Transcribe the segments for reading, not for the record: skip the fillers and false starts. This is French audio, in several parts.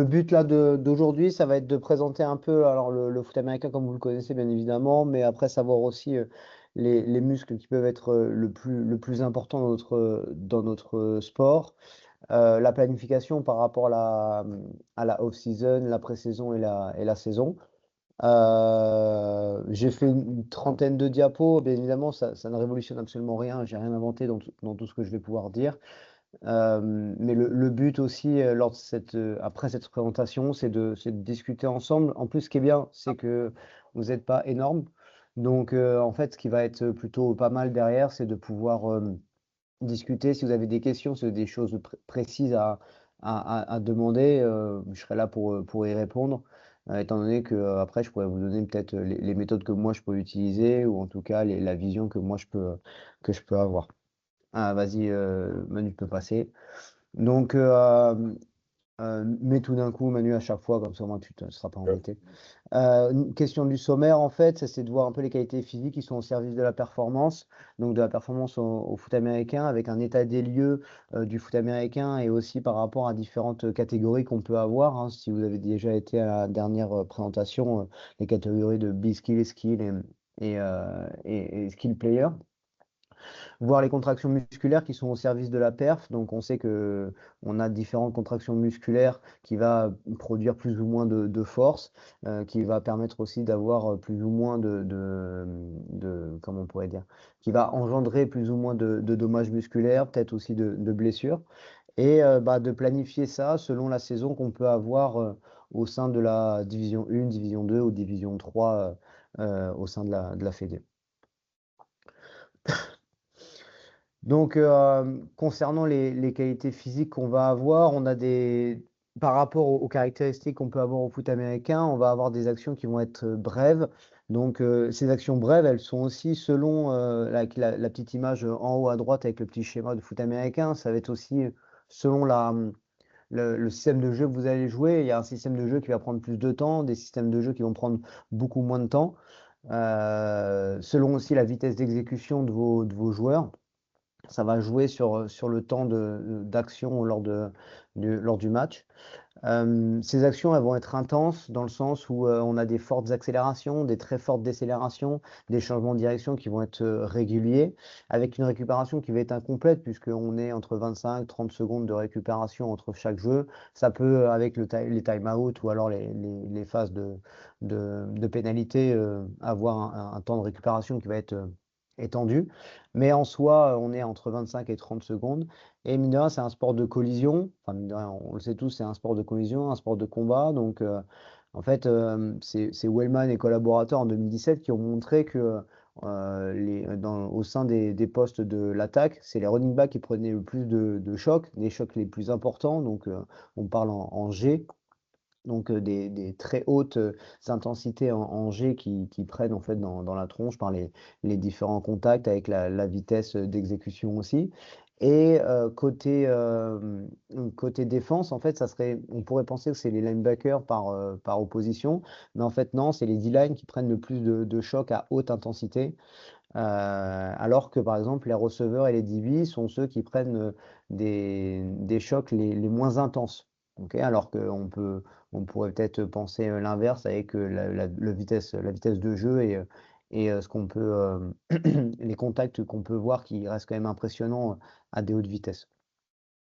Le but là d'aujourd'hui, ça va être de présenter un peu alors le foot américain comme vous le connaissez bien évidemment, mais après savoir aussi les muscles qui peuvent être le plus important dans notre sport. La planification par rapport à la off-season, la pré-saison et la saison. J'ai fait une trentaine de diapos. Bien évidemment, ça ne révolutionne absolument rien. J'ai rien inventé dans tout ce que je vais pouvoir dire. Mais le but aussi, après cette présentation, c'est de discuter ensemble. En plus, ce qui est bien, c'est que vous n'êtes pas énorme. Donc, en fait, ce qui va être plutôt pas mal derrière, c'est de pouvoir discuter. Si vous avez des questions, si vous avez des choses précises à demander, je serai là pour y répondre. Étant donné que après, je pourrais vous donner peut-être les méthodes que moi je peux utiliser ou en tout cas la vision que je peux avoir. Ah, vas-y, Manu, tu peux passer. Donc, mets tout d'un coup, Manu, à chaque fois, comme ça, moi, tu ne seras pas embêté. Une question du sommaire, en fait, c'est de voir un peu les qualités physiques qui sont au service de la performance, donc de la performance au foot américain, avec un état des lieux du foot américain et aussi par rapport à différentes catégories qu'on peut avoir, hein. Si vous avez déjà été à la dernière présentation, les catégories de B-skill, skill et skill player. Voir les contractions musculaires qui sont au service de la perf. Donc, on sait que on a différentes contractions musculaires qui va produire plus ou moins de force, qui va permettre aussi d'avoir plus ou moins comment on pourrait dire, qui va engendrer plus ou moins de dommages musculaires, peut-être aussi de blessures. Et de planifier ça selon la saison qu'on peut avoir au sein de la division 1, division 2 ou division 3 au sein de la Fédé. Donc, concernant les qualités physiques qu'on va avoir, par rapport aux caractéristiques qu'on peut avoir au foot américain, on va avoir des actions qui vont être brèves. Donc, ces actions brèves, elles sont aussi selon la petite image en haut à droite avec le petit schéma de foot américain. Ça va être aussi selon le système de jeu que vous allez jouer. Il y a un système de jeu qui va prendre plus de temps, des systèmes de jeu qui vont prendre beaucoup moins de temps. Selon aussi la vitesse d'exécution de vos joueurs. Ça va jouer sur le temps d'action lors du match. Ces actions, elles vont être intenses dans le sens où on a des fortes accélérations, des très fortes décélérations, des changements de direction qui vont être réguliers, avec une récupération qui va être incomplète, puisqu'on est entre 25 et 30 secondes de récupération entre chaque jeu. Ça peut, avec les time-out ou alors les phases de pénalité, avoir un temps de récupération qui va être étendu. Mais en soi, on est entre 25 et 30 secondes. Et mine de rien, c'est un sport de collision. Enfin, mine de rien, on le sait tous, c'est un sport de collision, un sport de combat. Donc, en fait, c'est Wellman et collaborateurs en 2017 qui ont montré que au sein des postes de l'attaque, c'est les running backs qui prenaient le plus de chocs, les chocs les plus importants. Donc, on parle en G. Donc, des très hautes intensités en G qui prennent en fait dans la tronche par les différents contacts avec la vitesse d'exécution aussi. Et côté défense, en fait, on pourrait penser que c'est les linebackers par opposition, mais en fait, non, c'est les D-line qui prennent le plus de chocs à haute intensité, alors que par exemple, les receveurs et les DB sont ceux qui prennent des chocs les moins intenses. Ok, alors on pourrait peut-être penser l'inverse avec la vitesse de jeu et ce qu'on peut, les contacts qu'on peut voir qui restent quand même impressionnants à des hautes vitesses.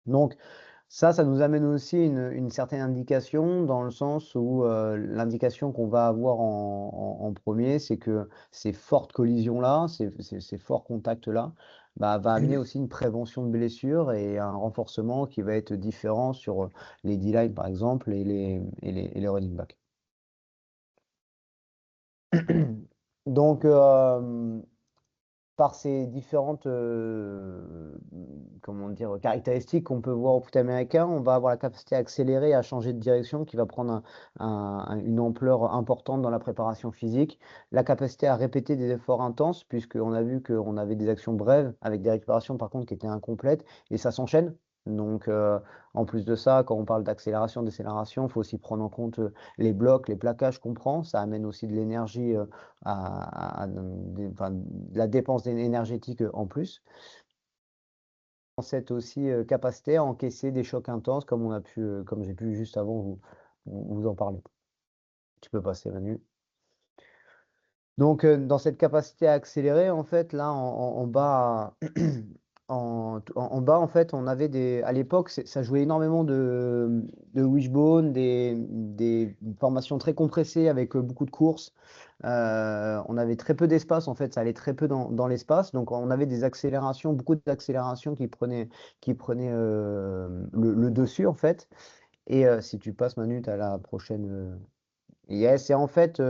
Donc, ça nous amène aussi une certaine indication dans le sens où l'indication qu'on va avoir en premier, c'est que ces fortes collisions-là, ces forts contacts-là, va amener aussi une prévention de blessures et un renforcement qui va être différent sur les D-line par exemple et les running backs. Donc, par ces différentes comment dire, caractéristiques qu'on peut voir au foot américain, on va avoir la capacité à accélérer, à changer de direction, qui va prendre une ampleur importante dans la préparation physique. La capacité à répéter des efforts intenses, puisqu'on a vu qu'on avait des actions brèves avec des récupérations par contre qui étaient incomplètes, et ça s'enchaîne. Donc, en plus de ça, quand on parle d'accélération, décélération, il faut aussi prendre en compte les blocs, les plaquages qu'on prend. Ça amène aussi de l'énergie enfin, de la dépense énergétique en plus. Cette aussi capacité à encaisser des chocs intenses, comme j'ai pu juste avant vous en parler. Tu peux passer, Manu. Donc, dans cette capacité à accélérer, en fait, là, en bas, en bas, en fait, on avait à l'époque, ça jouait énormément de wishbone, des formations très compressées avec beaucoup de courses. On avait très peu d'espace, en fait, ça allait très peu dans l'espace. Donc, on avait des accélérations, beaucoup d'accélérations qui prenaient le dessus, en fait. Et si tu passes, Manu, à la prochaine. Yes, et en fait,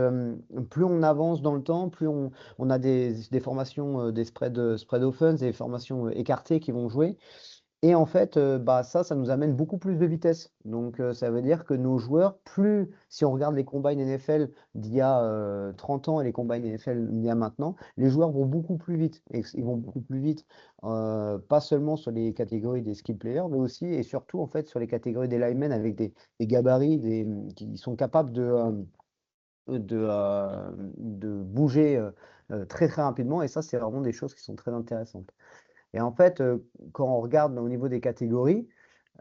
plus on avance dans le temps, plus on a des formations, des spread offense, des formations écartées qui vont jouer. Et en fait, bah, ça nous amène beaucoup plus de vitesse. Donc, ça veut dire que nos joueurs, si on regarde les combines NFL d'il y a 30 ans et les combines NFL d'il y a maintenant, les joueurs vont beaucoup plus vite. Et ils vont beaucoup plus vite, pas seulement sur les catégories des skill players, mais aussi et surtout en fait sur les catégories des linemen avec des gabarits qui sont capables de bouger très très rapidement. Et ça, c'est vraiment des choses qui sont très intéressantes. Et en fait, quand on regarde au niveau des catégories,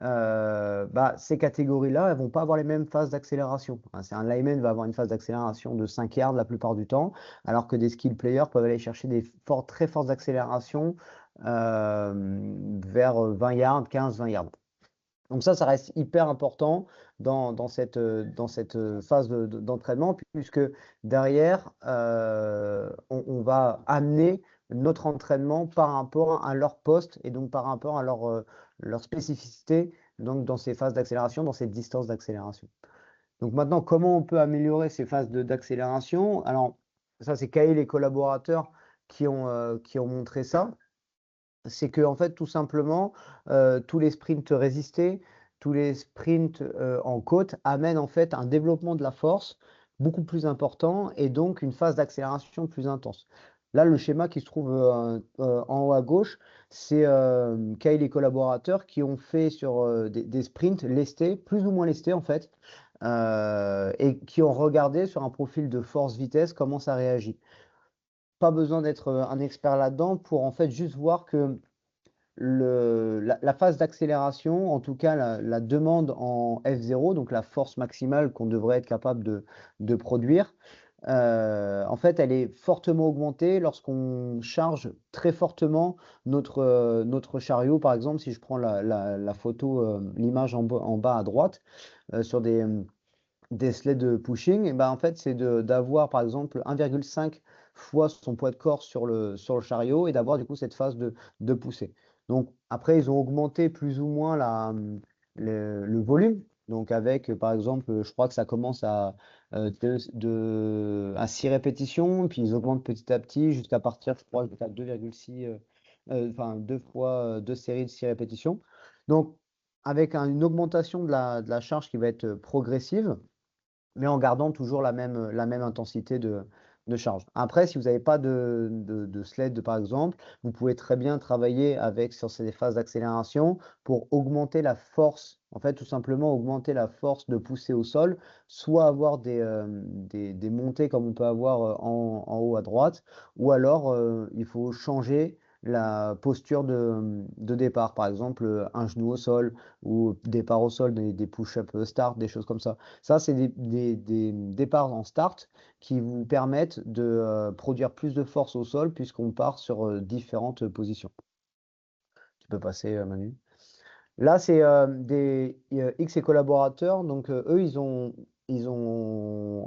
bah, ces catégories-là, elles vont pas avoir les mêmes phases d'accélération. Un lineman va avoir une phase d'accélération de 5 yards la plupart du temps, alors que des skill players peuvent aller chercher des très fortes accélérations vers 20 yards, 15-20 yards. Donc ça reste hyper important dans cette phase d'entraînement, puisque derrière, on va amener notre entraînement par rapport à leur poste et donc par rapport à leur spécificité donc dans ces phases d'accélération, dans ces distances d'accélération. Donc maintenant, comment on peut améliorer ces phases d'accélération? Alors, ça, c'est Kyle et les collaborateurs qui ont montré ça. C'est que en fait, tout simplement, tous les sprints résistés, tous les sprints en côte amènent en fait un développement de la force beaucoup plus important et donc une phase d'accélération plus intense. Là, le schéma qui se trouve en haut à gauche, c'est Kyle et les collaborateurs qui ont fait sur des sprints lestés, plus ou moins lestés en fait, et qui ont regardé sur un profil de force-vitesse comment ça réagit. Pas besoin d'être un expert là-dedans pour en fait juste voir que la phase d'accélération, en tout cas la demande en F0, donc la force maximale qu'on devrait être capable de produire, en fait, elle est fortement augmentée lorsqu'on charge très fortement notre chariot. Par exemple, si je prends la photo, l'image en bas à droite, sur des sled pushing, et ben en fait, c'est d'avoir par exemple 1,5 fois son poids de corps sur le chariot et d'avoir du coup cette phase de poussée. Donc après, ils ont augmenté plus ou moins le volume. Donc avec, par exemple, je crois que ça commence à 6 répétitions, puis ils augmentent petit à petit jusqu'à partir, je crois, jusqu'à 2,6, enfin 2 fois 2 séries de 6 répétitions. Donc avec une augmentation de la charge qui va être progressive, mais en gardant toujours la même intensité de charge. Après, si vous n'avez pas de sled, par exemple, vous pouvez très bien travailler sur ces phases d'accélération pour augmenter la force, en fait, tout simplement augmenter la force de pousser au sol, soit avoir des montées comme on peut avoir en haut à droite, ou alors il faut changer la posture de départ, par exemple un genou au sol ou départ au sol, des push-up start, des choses comme ça. Ça, c'est des départs en start qui vous permettent de produire plus de force au sol puisqu'on part sur différentes positions. Tu peux passer, Manu. Là, c'est des X et collaborateurs. Donc, eux, ils ont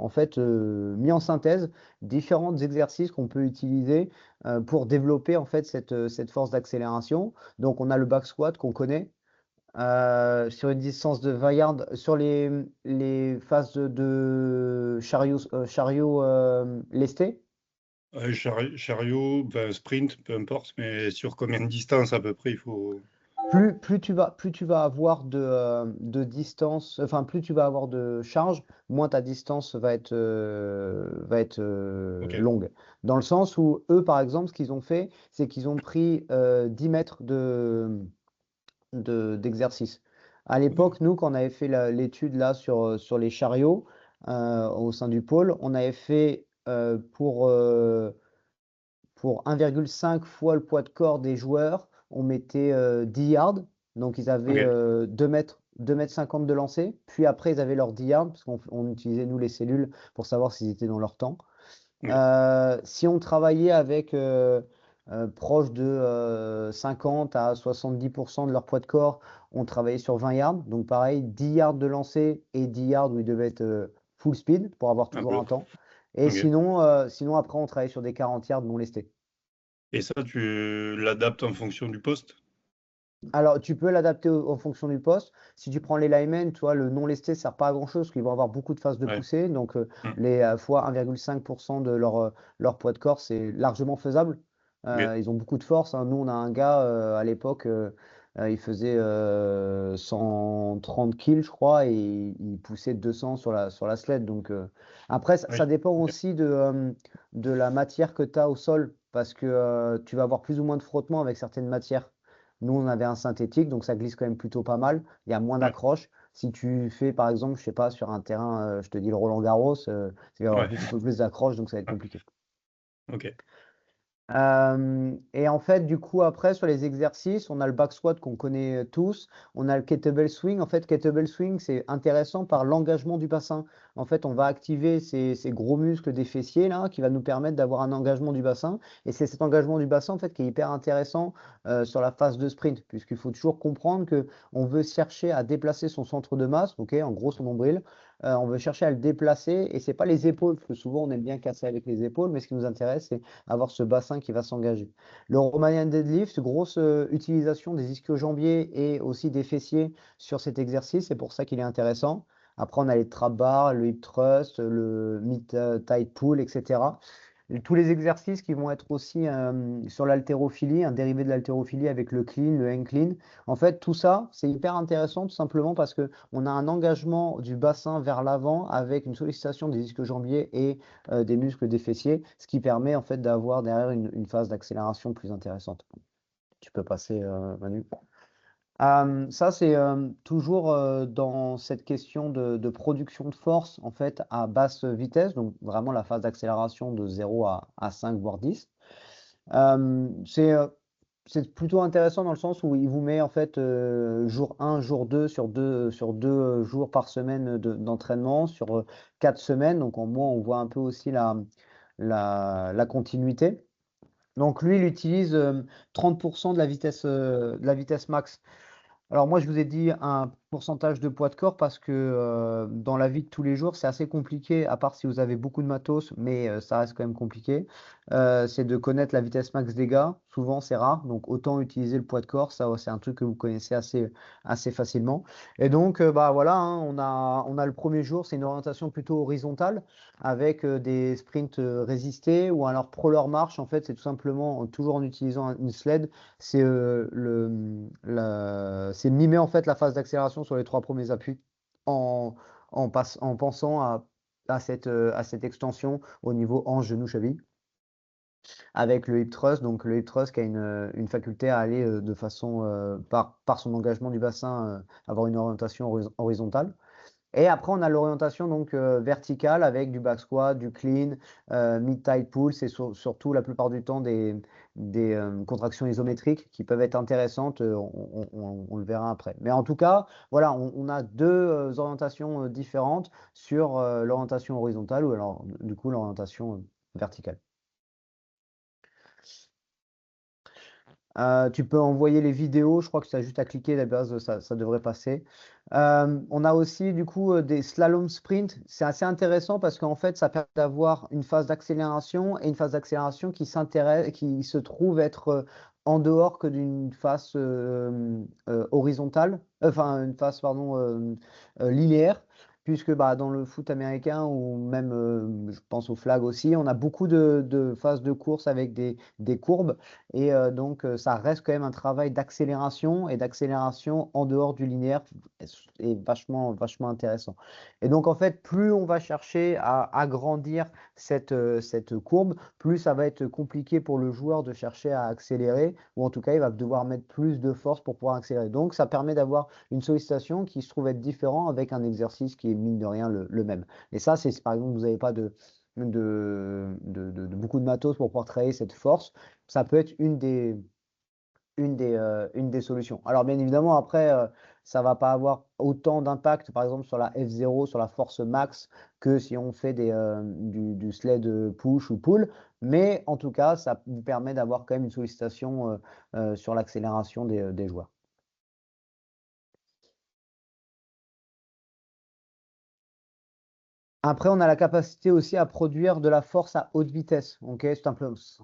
en fait mis en synthèse différents exercices qu'on peut utiliser pour développer en fait cette force d'accélération. Donc, on a le back squat qu'on connaît. Sur une distance de 20 yards, sur les phases de chariot lesté. Chariot, ben, sprint, peu importe, mais sur combien de distance à peu près il faut. Plus tu vas avoir de distance, enfin plus tu vas avoir de charge, moins ta distance va être Ok. longue. Dans le sens où eux, par exemple, ce qu'ils ont fait, c'est qu'ils ont pris 10 mètres d'exercice. À l'époque, nous, quand on avait fait l'étude là sur les chariots au sein du pôle, on avait fait pour 1,5 fois le poids de corps des joueurs, on mettait 10 yards. Donc ils avaient Ok. 2 mètres 2,50 m de lancer, puis après ils avaient leur 10 yards, parce qu'on utilisait nous les cellules pour savoir s'ils étaient dans leur temps. Ok. Si on travaillait avec proche de 50 à 70% de leur poids de corps, on travaillait sur 20 yards. Donc pareil, 10 yards de lancer et 10 yards où ils devaient être full speed pour avoir Un toujours peu. un temps. Et Ok. sinon après, on travaillait sur des 40 yards non lestés. Et ça, tu l'adaptes en fonction du poste? Alors, tu peux l'adapter en fonction du poste. Si tu prends les linemen, tu vois, le non lesté ne sert pas à grand-chose parce qu'ils vont avoir beaucoup de phases de Ouais. poussée. Donc, Hmm. les fois 1,5% de leur poids de corps, c'est largement faisable. Ok. Ils ont beaucoup de force, hein. Nous, on a un gars à l'époque, il faisait 130 kills, je crois, et il poussait 200 sur la sled. Donc, après, ça Oui. dépend Ok. aussi de la matière que tu as au sol parce que tu vas avoir plus ou moins de frottement avec certaines matières. Nous, on avait un synthétique, donc ça glisse quand même plutôt pas mal. Il y a moins Ouais. d'accroche. Si tu fais, par exemple, je sais pas, sur un terrain, je te dis le Roland-Garros, il va y avoir Ouais. beaucoup plus d'accroche, donc ça va être compliqué. Ok. Et en fait, du coup, après, sur les exercices, on a le back squat qu'on connaît tous. On a le kettlebell swing. En fait, kettlebell swing, c'est intéressant par l'engagement du bassin. En fait, on va activer ces gros muscles des fessiers là, qui va nous permettre d'avoir un engagement du bassin. Et c'est cet engagement du bassin en fait qui est hyper intéressant sur la phase de sprint, puisqu'il faut toujours comprendre que on veut chercher à déplacer son centre de masse, ok, en gros son nombril. On veut chercher à le déplacer, et c'est pas les épaules, parce que souvent on aime bien casser avec les épaules, mais ce qui nous intéresse, c'est avoir ce bassin qui va s'engager. Le Romanian deadlift, grosse utilisation des ischio-jambiers et aussi des fessiers sur cet exercice, c'est pour ça qu'il est intéressant. Après, on a les trap bars, le hip thrust, le mid tight pull, etc. Et tous les exercices qui vont être aussi sur l'haltérophilie, un dérivé de l'haltérophilie avec le clean, le hang clean. En fait, tout ça, c'est hyper intéressant tout simplement parce qu'on a un engagement du bassin vers l'avant avec une sollicitation des ischio-jambiers et des muscles des fessiers, ce qui permet en fait d'avoir derrière une phase d'accélération plus intéressante. Tu peux passer, Manu. Ça, c'est toujours dans cette question de production de force en fait à basse vitesse, donc vraiment la phase d'accélération de 0 à 5 voire 10. Euh, c'est euh, c'est plutôt intéressant dans le sens où il vous met en fait jour 1, jour 2 sur deux jours par semaine d'entraînement, sur 4 semaines. Donc en moins, on voit un peu aussi la continuité. Donc lui, il utilise 30% de la vitesse max. Alors moi, je vous ai dit un pourcentage de poids de corps parce que dans la vie de tous les jours, c'est assez compliqué, à part si vous avez beaucoup de matos, mais ça reste quand même compliqué. C'est de connaître la vitesse max des gars. Souvent, c'est rare, donc autant utiliser le poids de corps. Ça, c'est un truc que vous connaissez assez facilement. Et donc, bah voilà, hein, on a le premier jour, c'est une orientation plutôt horizontale avec des sprints résistés ou alors proleur marche. En fait, c'est tout simplement toujours en utilisant une sled c'est c'est mimer en fait la phase d'accélération sur les trois premiers appuis en, en pensant à cette extension au niveau hanche, genou, cheville avec le hip thrust. Donc le hip thrust qui a une faculté à aller de façon, par son engagement du bassin, avoir une orientation horizontale. Et après, on a l'orientation donc verticale avec du back squat, du clean, mid-thigh pull. C'est surtout la plupart du temps des contractions isométriques qui peuvent être intéressantes. On le verra après. Mais en tout cas, voilà, on a deux orientations différentes sur l'orientation horizontale ou alors du coup l'orientation verticale. Tu peux envoyer les vidéos, je crois que tu as juste à cliquer, la base, ça devrait passer. On a aussi du coup des slalom sprint. C'est assez intéressant parce qu'en fait, ça permet d'avoir une phase d'accélération et une phase d'accélération qui se trouve être en dehors que d'une phase horizontale, enfin une phase, pardon, linéaire. Puisque bah, dans le foot américain ou même, je pense au flag aussi, on a beaucoup de phases de course avec des courbes. Et donc, ça reste quand même un travail d'accélération et d'accélération en dehors du linéaire est vachement, vachement intéressant. Et donc, en fait, plus on va chercher à agrandir cette courbe, plus ça va être compliqué pour le joueur de chercher à accélérer, ou en tout cas, il va devoir mettre plus de force pour pouvoir accélérer. Donc, ça permet d'avoir une sollicitation qui se trouve être différent avec un exercice qui est mine de rien le même. Et ça, c'est par exemple, vous n'avez pas de beaucoup de matos pour pouvoir travailler cette force. Ça peut être une des solutions. Alors bien évidemment, après, ça va pas avoir autant d'impact, par exemple, sur la F0, sur la force max, que si on fait du sled push ou pull. Mais en tout cas, ça vous permet d'avoir quand même une sollicitation sur l'accélération des joueurs. Après, on a la capacité aussi à produire de la force à haute vitesse, ok?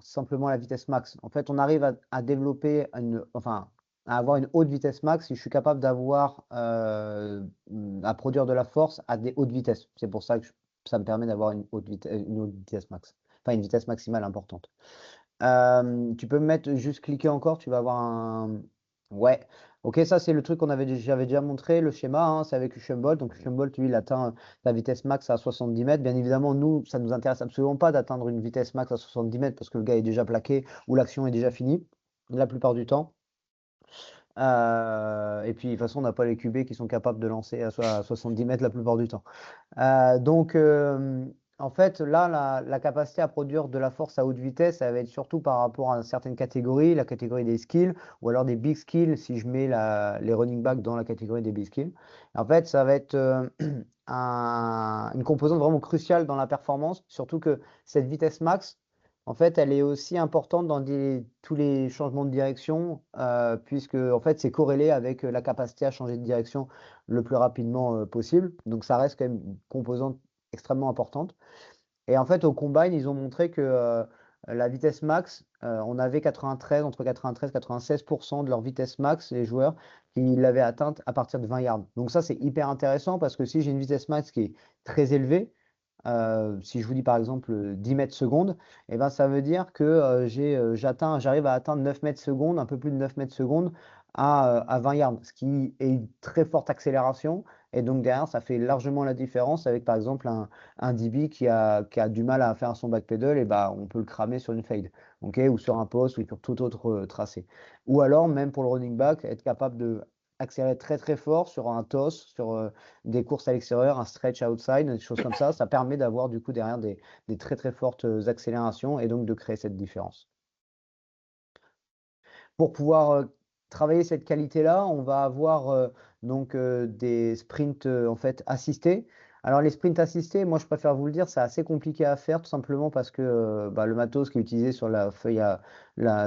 Simplement la vitesse max. En fait, on arrive à développer enfin, à avoir une haute vitesse max si je suis capable d'avoir à produire de la force à des hautes vitesses. C'est pour ça que ça me permet d'avoir une haute vitesse max, enfin une vitesse maximale importante. Tu peux me mettre juste cliquer encore, tu vas avoir un. Ouais, ok, ça c'est le truc j'avais déjà montré, le schéma, hein, c'est avec Shumbolt. Donc Shumbolt, lui, il atteint la vitesse max à 70 mètres. Bien évidemment, nous, ça nous intéresse absolument pas d'atteindre une vitesse max à 70 mètres parce que le gars est déjà plaqué ou l'action est déjà finie, la plupart du temps. Et puis de toute façon, on n'a pas les QB qui sont capables de lancer à 70 mètres la plupart du temps. Donc, en fait, là, la capacité à produire de la force à haute vitesse, ça va être surtout par rapport à certaines catégories, la catégorie des skills, ou alors des big skills, si je mets les running backs dans la catégorie des big skills. En fait, ça va être une composante vraiment cruciale dans la performance, surtout que cette vitesse max, en fait, elle est aussi importante dans tous les changements de direction, puisque en fait, c'est corrélé avec la capacité à changer de direction le plus rapidement possible. Donc, ça reste quand même une composante extrêmement importante. Et en fait, au combine, ils ont montré que la vitesse max, on avait entre 93 et 96% de leur vitesse max, les joueurs, qui l'avaient atteinte à partir de 20 yards. Donc ça, c'est hyper intéressant parce que si j'ai une vitesse max qui est très élevée, si je vous dis par exemple 10 mètres secondes, et ben, ça veut dire que j'arrive à atteindre 9 mètres secondes, un peu plus de 9 mètres secondes à 20 yards, ce qui est une très forte accélération. Et donc derrière, ça fait largement la différence avec par exemple un DB qui a du mal à faire son backpedal, et bah, on peut le cramer sur une fade, ou sur un post ou sur tout autre tracé. Ou alors, même pour le running back, être capable de accélérer très très fort sur un toss, sur des courses à l'extérieur, un stretch outside, des choses comme ça permet d'avoir du coup derrière des très très fortes accélérations et donc de créer cette différence. Pour pouvoir travailler cette qualité-là, on va avoir donc des sprints en fait assistés. Alors les sprints assistés, moi je préfère vous le dire, c'est assez compliqué à faire tout simplement parce que bah, le matos qui est utilisé sur la feuille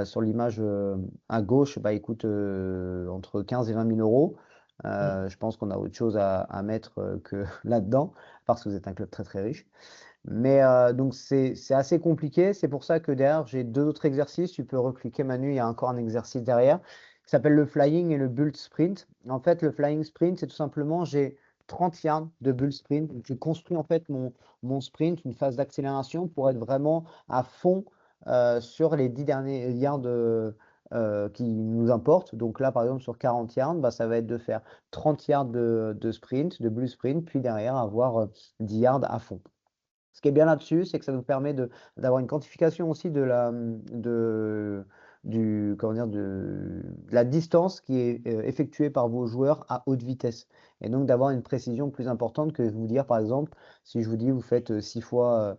sur l'image à gauche, bah, il coûte entre 15 et 20 000 euros. Je pense qu'on a autre chose à mettre que là-dedans, parce que vous êtes un club très très riche. Mais donc c'est assez compliqué. C'est pour ça que derrière, j'ai deux autres exercices. Tu peux recliquer Manu, il y a encore un exercice derrière qui s'appelle le flying et le bull sprint. En fait, le flying sprint, c'est tout simplement, j'ai 30 yards de bull sprint. Donc, je construis en fait mon sprint, une phase d'accélération pour être vraiment à fond sur les 10 derniers yards qui nous importent. Donc là, par exemple, sur 40 yards, bah, ça va être de faire 30 yards de sprint, de bull sprint, puis derrière avoir 10 yards à fond. Ce qui est bien là-dessus, c'est que ça nous permet d'avoir une quantification aussi comment dire, de la distance qui est effectuée par vos joueurs à haute vitesse. Et donc d'avoir une précision plus importante que vous dire, par exemple, si je vous dis vous faites 6 fois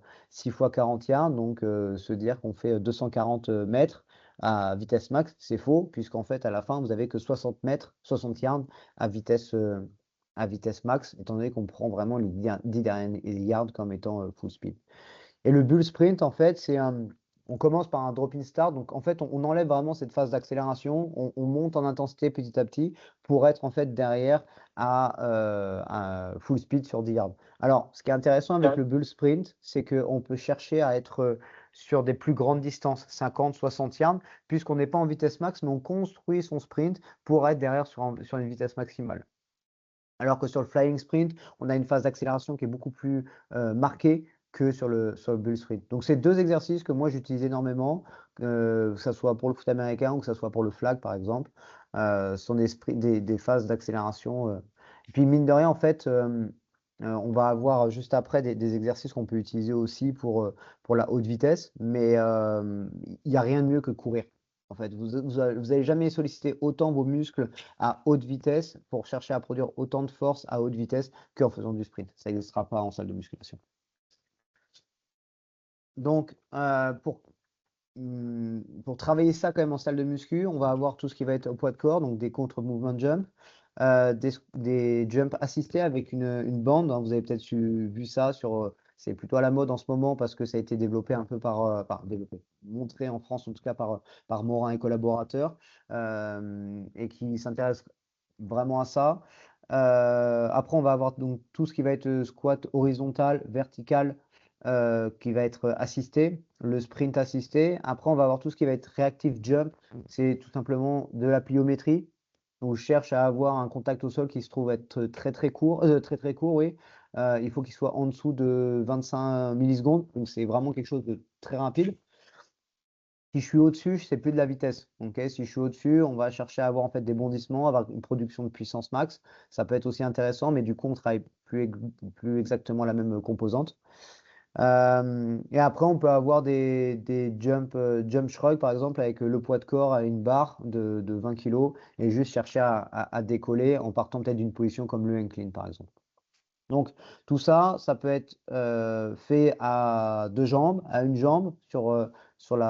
40 yards, donc se dire qu'on fait 240 mètres à vitesse max, c'est faux, puisqu'en fait à la fin vous avez que 60 mètres, 60 yards à vitesse max, étant donné qu'on prend vraiment les 10 derniers yards comme étant full speed. Et le bull sprint, en fait, on commence par un drop-in start. Donc, en fait, on enlève vraiment cette phase d'accélération. On monte en intensité petit à petit pour être, en fait, derrière à full speed sur 10 yards. Alors, ce qui est intéressant avec le bull sprint, c'est qu'on peut chercher à être sur des plus grandes distances, 50, 60 yards, puisqu'on n'est pas en vitesse max, mais on construit son sprint pour être derrière sur une vitesse maximale. Alors que sur le flying sprint, on a une phase d'accélération qui est beaucoup plus marquée que sur le bull sprint. Donc, c'est deux exercices que moi j'utilise énormément, que ça soit pour le foot américain ou que ça soit pour le flag, par exemple. Ce sont des phases d'accélération. Et puis, mine de rien, en fait, on va avoir juste après des exercices qu'on peut utiliser aussi pour la haute vitesse, mais il n'y a rien de mieux que courir. En fait, vous allez jamais solliciter autant vos muscles à haute vitesse pour chercher à produire autant de force à haute vitesse qu'en faisant du sprint. Ça n'existera pas en salle de musculation. Donc, pour travailler ça quand même en salle de muscu, on va avoir tout ce qui va être au poids de corps, donc des contre-movement jump, des jumps assistés avec une bande, hein. Vous avez peut-être vu ça c'est plutôt à la mode en ce moment parce que ça a été développé un peu montré en France en tout cas par Morin et collaborateurs, et qui s'intéresse vraiment à ça. Après, on va avoir donc tout ce qui va être squat horizontal, vertical, qui va être assisté, le sprint assisté. Après, on va avoir tout ce qui va être reactive jump. C'est tout simplement de la pliométrie. On cherche à avoir un contact au sol qui se trouve être très très court, oui. Il faut qu'il soit en dessous de 25 millisecondes. Donc, c'est vraiment quelque chose de très rapide. Si je suis au-dessus, c'est plus de la vitesse. Ok, si je suis au-dessus, on va chercher à avoir en fait des bondissements, avoir une production de puissance max. Ça peut être aussi intéressant, mais du coup, on travaille plus exactement la même composante. Et après, on peut avoir des jump shrug, par exemple, avec le poids de corps à une barre de 20 kg et juste chercher à décoller en partant peut-être d'une position comme le incline, par exemple. Donc, tout ça, ça peut être fait à deux jambes, à une jambe, sur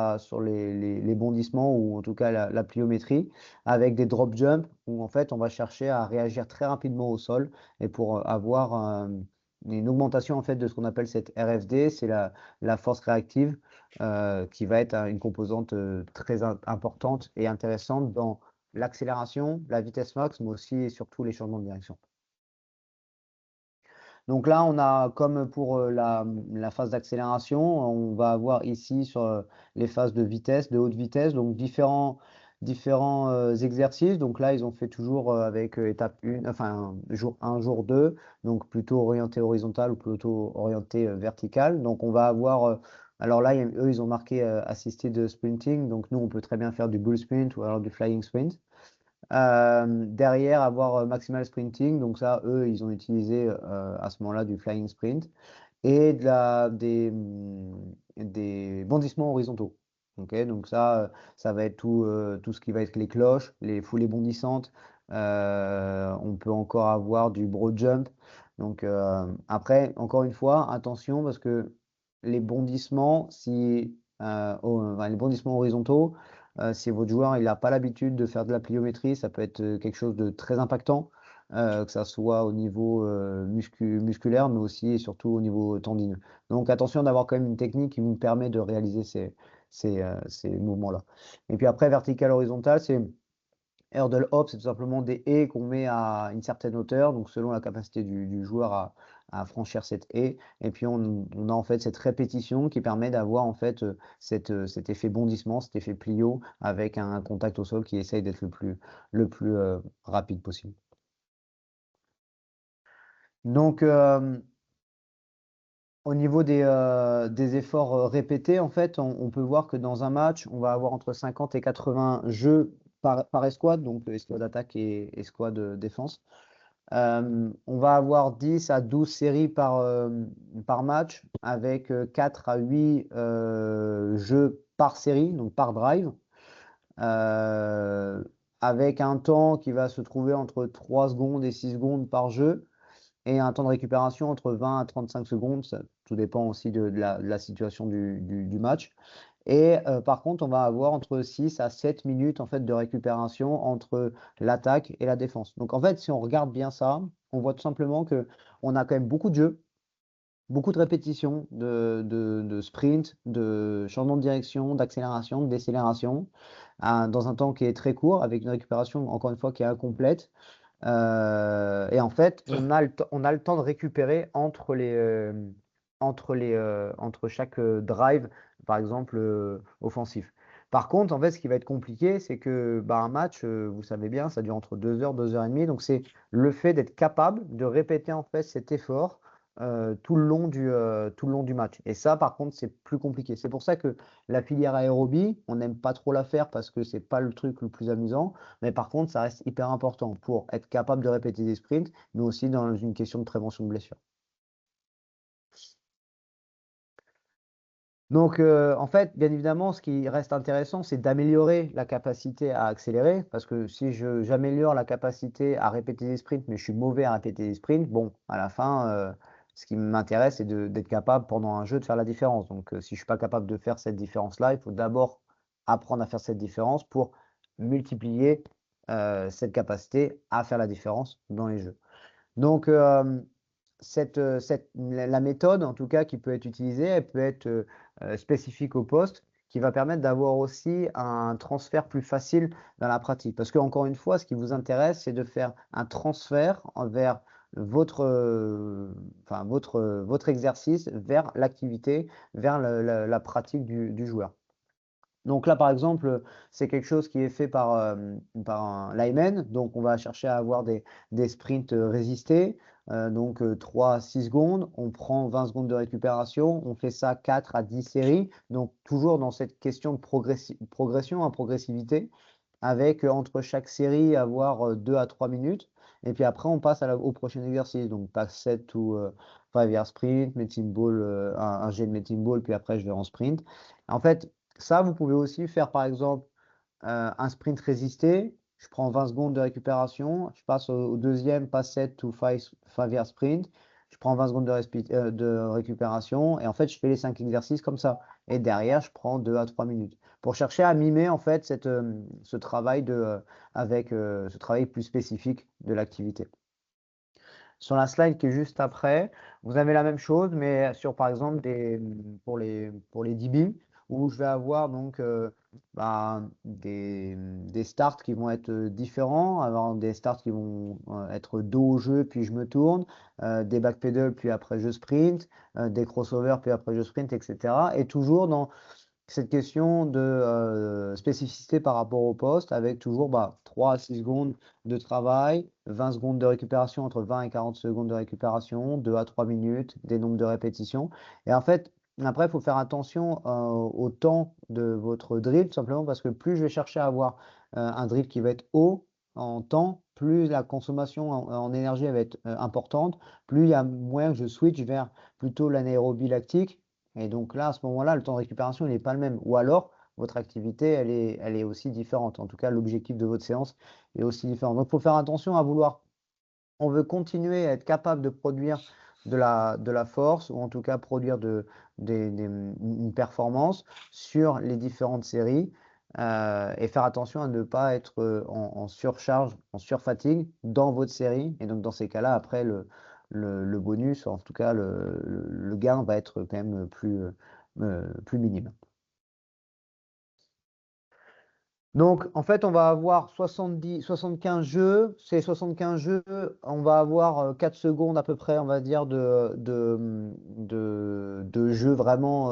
les bondissements ou en tout cas la pliométrie, avec des drop jumps où en fait on va chercher à réagir très rapidement au sol et pour avoir une augmentation en fait de ce qu'on appelle cette RFD, c'est la force réactive qui va être une composante très importante et intéressante dans l'accélération, la vitesse max, mais aussi et surtout les changements de direction. Donc là, on a comme pour la phase d'accélération, on va avoir ici sur les phases de vitesse, de haute vitesse, donc différents exercices. Donc là, ils ont fait toujours avec étape 1, enfin jour 1, jour 2, donc plutôt orienté horizontal ou plutôt orienté vertical. Donc on va avoir, alors là, eux, ils ont marqué assisté de sprinting, donc nous, on peut très bien faire du bull sprint ou alors du flying sprint. Derrière, avoir maximal sprinting. Donc ça, eux, ils ont utilisé à ce moment-là du flying sprint et des bondissements horizontaux. Ok, donc ça va être tout ce qui va être les cloches, les foulées bondissantes. On peut encore avoir du broad jump. Donc après, encore une fois, attention parce que les bondissements, enfin, les bondissements horizontaux, si votre joueur il n'a pas l'habitude de faire de la pliométrie, ça peut être quelque chose de très impactant, que ça soit au niveau musculaire, mais aussi et surtout au niveau tendineux. Donc attention d'avoir quand même une technique qui vous permet de réaliser ces mouvements-là. Et puis après, vertical, horizontal, c'est hurdle hop, c'est tout simplement des haies qu'on met à une certaine hauteur, donc selon la capacité du joueur à franchir cette haie. Et puis on a en fait cette répétition qui permet d'avoir en fait cet effet bondissement, cet effet plio avec un contact au sol qui essaye d'être le plus rapide possible. Donc au niveau des efforts répétés, en fait, on peut voir que dans un match, on va avoir entre 50 et 80 jeux par escouade, donc escouade d'attaque et escouade de défense. On va avoir 10 à 12 séries par match, avec 4 à 8 jeux par série, donc par drive, euh, avec un temps qui va se trouver entre 3 secondes et 6 secondes par jeu, et un temps de récupération entre 20 à 35 secondes. Ça, tout dépend aussi de la situation du match. Et par contre, on va avoir entre 6 à 7 minutes en fait, de récupération entre l'attaque et la défense. Donc en fait, si on regarde bien ça, on voit tout simplement que on a quand même beaucoup de jeux, beaucoup de répétitions, de sprint, de changement de direction, d'accélération, de décélération, dans un temps qui est très court, avec une récupération, encore une fois, qui est incomplète. Et en fait, on a le temps de récupérer entre chaque drive, par exemple, offensif. Par contre, en fait, ce qui va être compliqué, c'est que bah, un match, vous savez bien, ça dure entre 2 heures, 2 heures et demie. Donc, c'est le fait d'être capable de répéter en fait cet effort tout le long du match. Et ça, par contre, c'est plus compliqué. C'est pour ça que la filière aérobie, on n'aime pas trop la faire parce que c'est pas le truc le plus amusant. Mais par contre, ça reste hyper important pour être capable de répéter des sprints, mais aussi dans une question de prévention de blessure. Donc, en fait, bien évidemment, ce qui reste intéressant, c'est d'améliorer la capacité à accélérer, parce que si j'améliore la capacité à répéter des sprints, mais je suis mauvais à répéter des sprints, bon, à la fin, Ce qui m'intéresse, c'est d'être capable pendant un jeu de faire la différence. Donc, si je ne suis pas capable de faire cette différence-là, il faut d'abord apprendre à faire cette différence pour multiplier cette capacité à faire la différence dans les jeux. Donc, la méthode, en tout cas, qui peut être utilisée, elle peut être spécifique au poste, qui va permettre d'avoir aussi un transfert plus facile dans la pratique. Parce que, encore une fois, ce qui vous intéresse, c'est de faire un transfert vers votre exercice, vers l'activité, vers la pratique du joueur. Donc là, par exemple, c'est quelque chose qui est fait par un lineman. Donc, on va chercher à avoir des sprints résistés. Donc, 3 à 6 secondes. On prend 20 secondes de récupération. On fait ça 4 à 10 séries. Donc, toujours dans cette question de progression, progressivité, avec entre chaque série avoir 2 à 3 minutes. Et puis après, on passe au prochain exercice. Donc, pass set ou 5 yard sprint, medicine ball, un jet de medicine ball, puis après, je vais en sprint. En fait, ça, vous pouvez aussi faire, par exemple, un sprint résisté. Je prends 20 secondes de récupération. Je passe au deuxième pass set ou 5 yard sprint. Je prends 20 secondes de récupération. Et en fait, je fais les 5 exercices comme ça. Et derrière, je prends 2 à 3 minutes. Pour chercher à mimer, en fait, ce travail avec ce travail plus spécifique de l'activité. Sur la slide qui est juste après, vous avez la même chose, mais sur, par exemple, pour les DB, où je vais avoir donc des starts qui vont être différents, avoir des starts qui vont être dos au jeu, puis je me tourne, des backpedal, puis après je sprint, des crossovers, puis après je sprint, etc. Et toujours dans cette question de spécificité par rapport au poste, avec toujours 3 à 6 secondes de travail, 20 secondes de récupération, entre 20 et 40 secondes de récupération, 2 à 3 minutes, des nombres de répétitions. Et en fait, après, il faut faire attention au temps de votre drill, tout simplement parce que plus je vais chercher à avoir un drill qui va être haut en temps, plus la consommation en énergie va être importante, plus il y a moyen que je switch vers plutôt l'anaérobie lactique. Et donc là, à ce moment-là, le temps de récupération, il n'est pas le même. Ou alors, votre activité, elle est aussi différente. En tout cas, l'objectif de votre séance est aussi différent. Donc, il faut faire attention à vouloir. On veut continuer à être capable de produire de la force, ou en tout cas produire une performance sur les différentes séries, et faire attention à ne pas être en surcharge, en surfatigue dans votre série. Et donc, dans ces cas-là, après, le bonus, en tout cas le gain va être quand même plus minime. Donc, en fait, on va avoir 75 jeux. Ces 75 jeux, on va avoir 4 secondes à peu près, on va dire, de jeu vraiment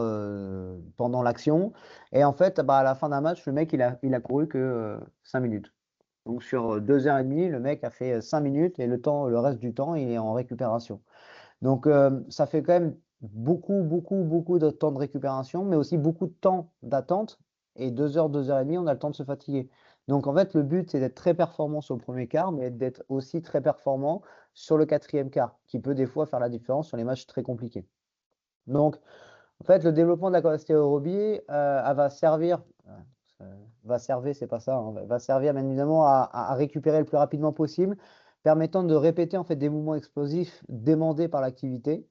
pendant l'action. Et en fait, à la fin d'un match, le mec, il a couru que 5 minutes. Donc, sur 2h30, le mec a fait 5 minutes et le reste du temps, il est en récupération. Donc, ça fait quand même beaucoup, beaucoup, beaucoup de temps de récupération, mais aussi beaucoup de temps d'attente. Et 2 heures, 2h30, on a le temps de se fatiguer. Donc, en fait, le but, c'est d'être très performant sur le premier quart, mais d'être aussi très performant sur le quatrième quart, qui peut des fois faire la différence sur les matchs très compliqués. Donc, en fait, le développement de la capacité aérobie, elle va servir, c'est pas ça, hein, va servir bien évidemment à récupérer le plus rapidement possible, permettant de répéter en fait des mouvements explosifs demandés par l'activité.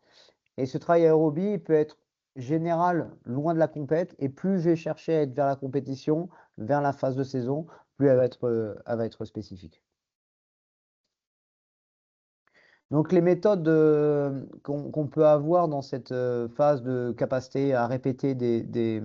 Et ce travail aérobie peut être général, loin de la compète, et plus je vais chercher à être vers la compétition, vers la phase de saison, plus elle va être spécifique. Donc les méthodes qu'on peut avoir dans cette phase de capacité à répéter des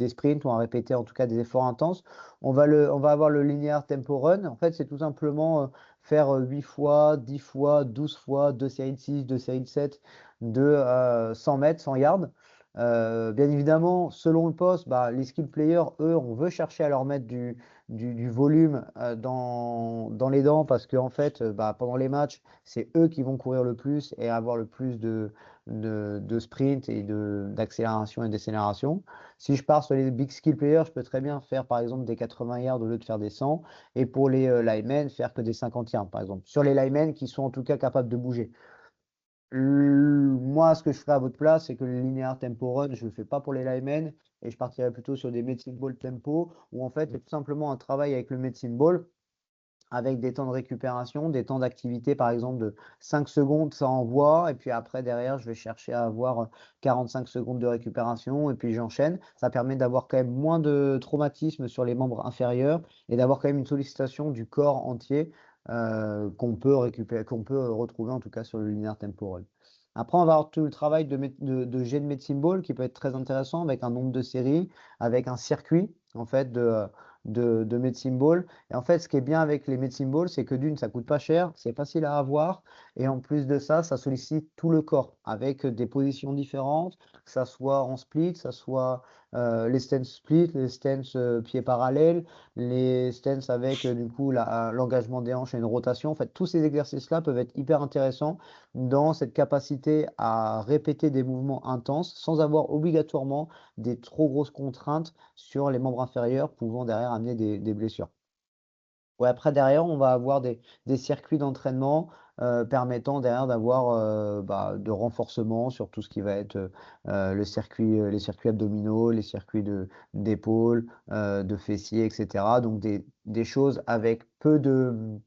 sprints ou à répéter en tout cas des efforts intenses, on va avoir le linear tempo run. En fait, c'est tout simplement faire 8 fois, 10 fois, 12 fois, 2 séries de 6, 2 séries de 7, de 100 mètres, 100 yards. Bien évidemment, selon le poste, les skill players, eux, on veut chercher à leur mettre du volume dans les dents parce qu'en fait, pendant les matchs, c'est eux qui vont courir le plus et avoir le plus de sprint et d'accélération et décélération. Si je pars sur les big skill players, je peux très bien faire par exemple des 80 yards au lieu de faire des 100 et pour les linemen, faire que des 50 yards par exemple. Sur les linemen qui sont en tout cas capables de bouger. Moi, ce que je ferais à votre place, c'est que le linear tempo run, je ne le fais pas pour les linemen et je partirais plutôt sur des medicine ball tempo où en fait, c'est tout simplement un travail avec le medicine ball avec des temps de récupération, des temps d'activité, par exemple de 5 secondes, ça envoie, et puis après, derrière, je vais chercher à avoir 45 secondes de récupération, et puis j'enchaîne. Ça permet d'avoir quand même moins de traumatisme sur les membres inférieurs et d'avoir quand même une sollicitation du corps entier qu'on peut récupérer, qu'on peut retrouver en tout cas sur le linéaire temporal. Après, on va avoir tout le travail de jet de medicine ball qui peut être très intéressant avec un nombre de séries, avec un circuit en fait de medicine ball. Et en fait, ce qui est bien avec les medicine balls, c'est que d'une, ça coûte pas cher, c'est facile à avoir, et en plus de ça, ça sollicite tout le corps avec des positions différentes, que ça soit en split, que ça soit les stances split, les stances pieds parallèles, les stances avec du coup l'engagement des hanches et une rotation. En fait, tous ces exercices-là peuvent être hyper intéressants dans cette capacité à répéter des mouvements intenses sans avoir obligatoirement des trop grosses contraintes sur les membres inférieurs pouvant derrière amener des blessures. Ouais, après, derrière, on va avoir des circuits d'entraînement permettant derrière d'avoir de renforcement sur tout ce qui va être les circuits abdominaux, les circuits d'épaule, de fessiers, etc. Donc des choses avec comment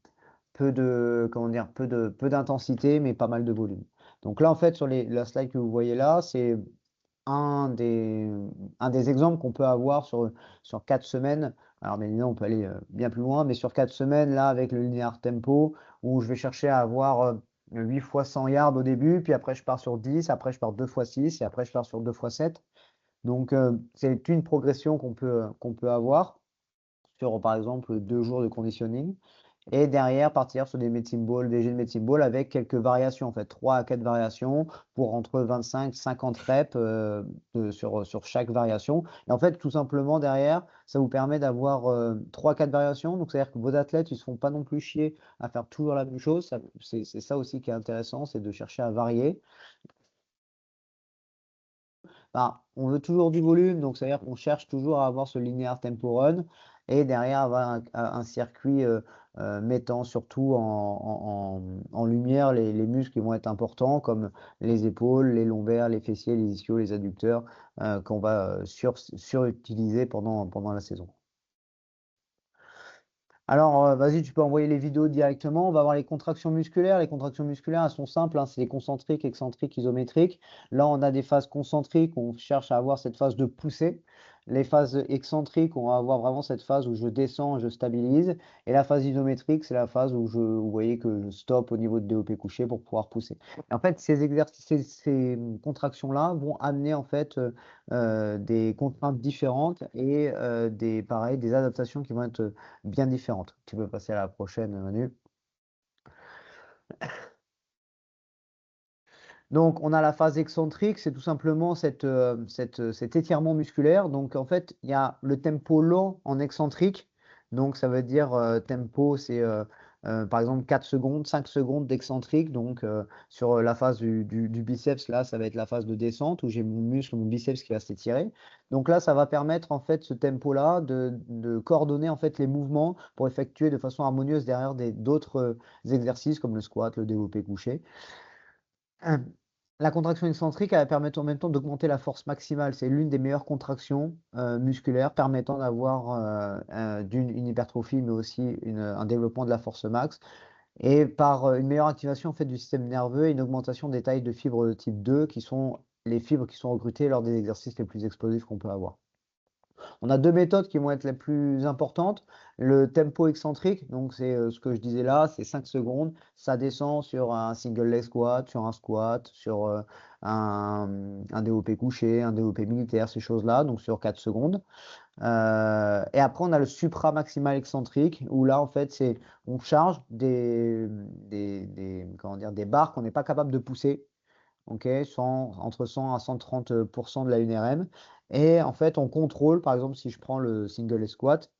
dire, peu d'intensité, mais pas mal de volume. Donc là, en fait, sur la slide que vous voyez là, c'est un des, un des exemples qu'on peut avoir sur 4 semaines. Alors, bien évidemment, on peut aller bien plus loin, mais sur 4 semaines, là, avec le linéaire tempo, où je vais chercher à avoir 8 fois 100 yards au début, puis après, je pars sur 10, après, je pars 2 fois 6, et après, je pars sur 2 fois 7. Donc, c'est une progression qu'on peut avoir sur, par exemple, 2 jours de conditioning. Et derrière, partir sur des medicine ball, des jeux de medicine ball avec quelques variations, en fait, 3 à 4 variations pour entre 25 et 50 reps sur chaque variation. Et en fait, tout simplement, derrière, ça vous permet d'avoir 3 à 4 variations. Donc, c'est-à-dire que vos athlètes, ils ne se font pas non plus chier à faire toujours la même chose. C'est ça aussi qui est intéressant, c'est de chercher à varier. Bah, on veut toujours du volume, donc c'est-à-dire qu'on cherche toujours à avoir ce linéaire tempo run et derrière avoir un circuit mettant surtout en lumière les muscles qui vont être importants comme les épaules, les lombaires, les fessiers, les ischios, les adducteurs qu'on va surutiliser pendant la saison. Alors, vas-y, tu peux envoyer les vidéos directement. On va voir les contractions musculaires. Les contractions musculaires, elles sont simples, hein, c'est les concentriques, excentriques, isométriques. Là, on a des phases concentriques, on cherche à avoir cette phase de poussée. Les phases excentriques, on va avoir vraiment cette phase où je descends, je stabilise. Et la phase isométrique, c'est la phase où vous voyez que je stoppe au niveau de développé couché pour pouvoir pousser. Et en fait, ces exercices, ces contractions-là vont amener en fait des contraintes différentes et pareil, des adaptations qui vont être bien différentes. Tu peux passer à la prochaine, Manu. Donc, on a la phase excentrique, c'est tout simplement cet étirement musculaire. Donc, en fait, il y a le tempo lent en excentrique. Donc, ça veut dire tempo, c'est par exemple 4 secondes, 5 secondes d'excentrique. Donc, sur la phase du biceps, là, ça va être la phase de descente où j'ai mon muscle, mon biceps qui va s'étirer. Donc là, ça va permettre en fait ce tempo-là de coordonner en fait les mouvements pour effectuer de façon harmonieuse derrière d'autres exercices comme le squat, le développé couché. La contraction excentrique, elle va permettre en même temps d'augmenter la force maximale. C'est l'une des meilleures contractions musculaires permettant d'avoir une hypertrophie, mais aussi un développement de la force max. Et par une meilleure activation en fait, du système nerveux et une augmentation des tailles de fibres de type 2, qui sont les fibres qui sont recrutées lors des exercices les plus explosifs qu'on peut avoir. On a deux méthodes qui vont être les plus importantes. Le tempo excentrique, donc c'est ce que je disais là, c'est 5 secondes. Ça descend sur un single leg squat, sur un squat, sur un développé couché, un développé militaire, ces choses-là, donc sur 4 secondes. Et après, on a le supra-maximal excentrique, où là, en fait, on charge comment dire, des barres qu'on n'est pas capable de pousser. Okay, entre 100 à 130% de la NRM. Et en fait, on contrôle, par exemple, si je prends le single squat,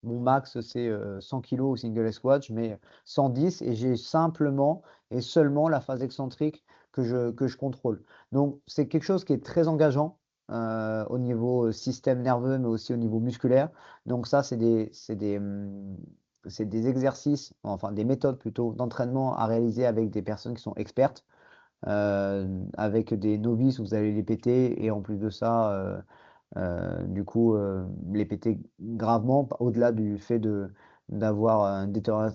mon max c'est 100 kg au single squat, je mets 110 et j'ai simplement et seulement la phase excentrique que je contrôle. Donc, c'est quelque chose qui est très engageant au niveau système nerveux, mais aussi au niveau musculaire. Donc, ça, c'est des exercices, enfin des méthodes plutôt d'entraînement à réaliser avec des personnes qui sont expertes. Avec des novices, vous allez les péter et en plus de ça, du coup, les péter gravement au-delà du fait d'avoir une